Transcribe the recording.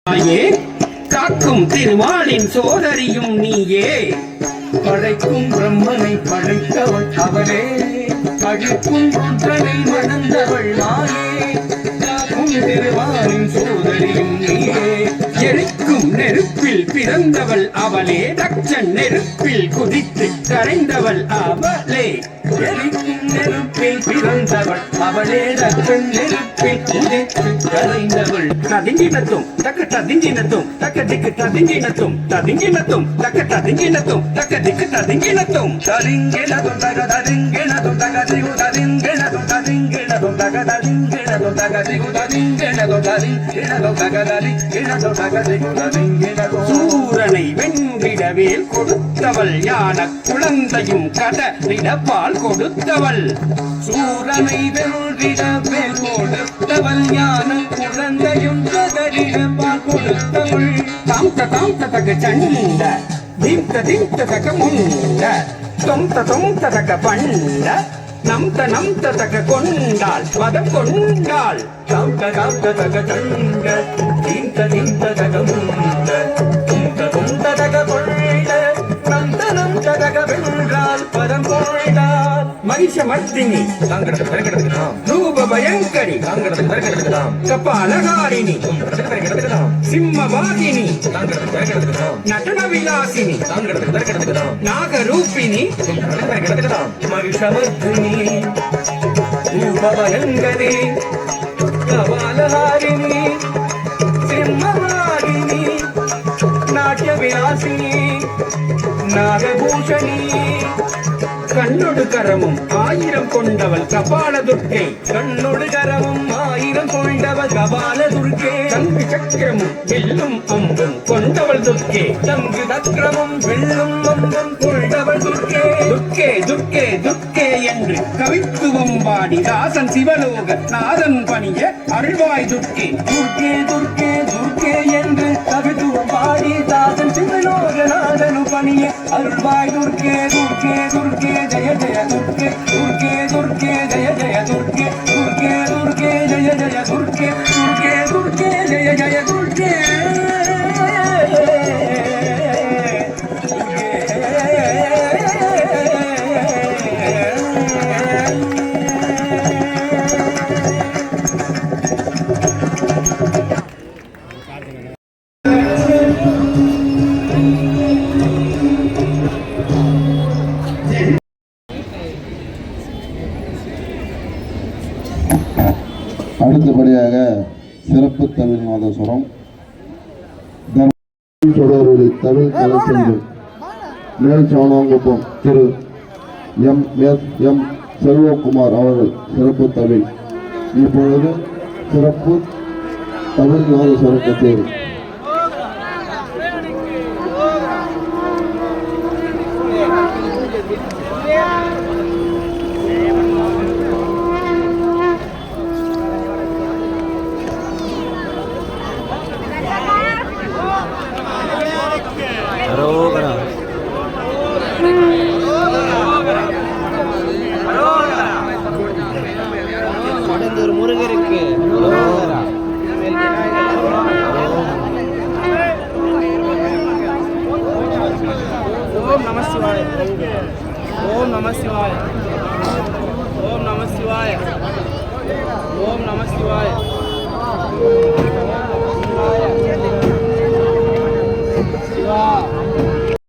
காக்கும் திருமாலின் சோதரியும் நீயே. படைக்கும் பிரம்மனை படைத்தவள் அவளே, படைக்கும் புத்தனை மணந்தவள் மாயே. காக்கும் திருமாலின் சோதரியும் நீயே. எரிக்கும் நெருப்பில் பிறந்தவள் அவளே, தச்சன் நெருப்பில் குதித்து கரைந்தவள் அவளே. எரிக்கும் நெருப்பில் பிறந்தவள் அவளே, தச்சன் நெருப்பில் குதித்து கரைந்தவள். ததிங்கினத்தும் தக்க ததிங்கினத்தும் தக்க திக்கு ததிங்கினத்தும் ததிங்கினத்தும் தக்க ததிங்கினத்தும் தக்க திக்கு ததிங்கினத்தும் ததிங்கினதும் தக ததிங்கினதும் தக திகு ததிங்கினதும் ததிங்கினதும் தக ததிங்கினதும் தக திகு ததிங்கினதும் ததிங்கினதும் தக ததிங்கினதும் தக திகு ததிங்கினதும். சூரனை வென்றிடவே கொடுத்தவள் யான குழந்தையும் கடலிடப்பால் கொடுத்தவள். சூரனை வென்றிடவே கொடுத்தவள் யான குழந்தையும் கடலிடப்பால் கொடுத்தவள். தாம் தக சண்ட தீப்த தீப்த தக முண்ட தொம் தக பண்ட நம் தக கொண்டாள் வதம் கொண்டாள். தாம் தக சண்ட தீப்த தக முண்ட தொம் தக கொண்ட நம் தக வென்றால் பதம் கொண்டாள். மகிஷமர்த்தினி ரூப பயங்கரி கபாலகாரிணி சிம்மவாகினி நடன விலாசினி நாகரூபிணி மகிஷமர்த்தினி ரூப பயங்கரி கபாலகாரிணி சிம்மவாகினி நாட்டிய விலாசினி நாகபூஷணி. கண்ணொடு கரமும் 1000 கொண்டவள் கபால துர்க்கை. கண்ணொடு கரமும் 1000 கொண்டவள் கபால துர்க்கே. தங்கு சக்கரமும் வெல்லும் அம்பும் கொண்டவள் துர்க்கே. தங்கு சக்கரமும் வெல்லும் அம்பும் கொண்டவள் துர்க்கே. துர்க்கே துர்க்கே துர்க்கே என்று கவித்துவம் பாடி தாசன் சிவலோக நாதன் பணிய அருள்வாய் துர்க்கே. துர்க்கே துர்க்கே துர்க்கே என்று கவித்துவம் பாடி தாசன் சிவலோக நாதனு பணிய அருள்வாய் துர்க்கே. துர்க்கே துர்க்கே ஜய ஜய துர்க்கே. துர்க்கே துர்க்கே ஜய ஜய துர்க்கே. துர்க்கே துர்க்கே ஜய ஜய துர்க்கே. துர்க்கே துர்க்கே ஜய ஜய துர்க்கே. அடுத்தபடியாக சிறப்பு தமிழ் நாதசுரம் தொடர்வழி தமிழ் கலைச்செல்வி மேல் சாணாங்குப்பம் திரு எம் செல்வகுமார் அவர்கள் சிறப்பு தமிழ். இப்பொழுது சிறப்பு தமிழ் நாதசுர கச்சேரி. முருகருக்கு ஓம் நம சிவாய. ஓம் நம சிவாய. ஓம் நம சிவாய. ஓம் நம சிவாய. சிவா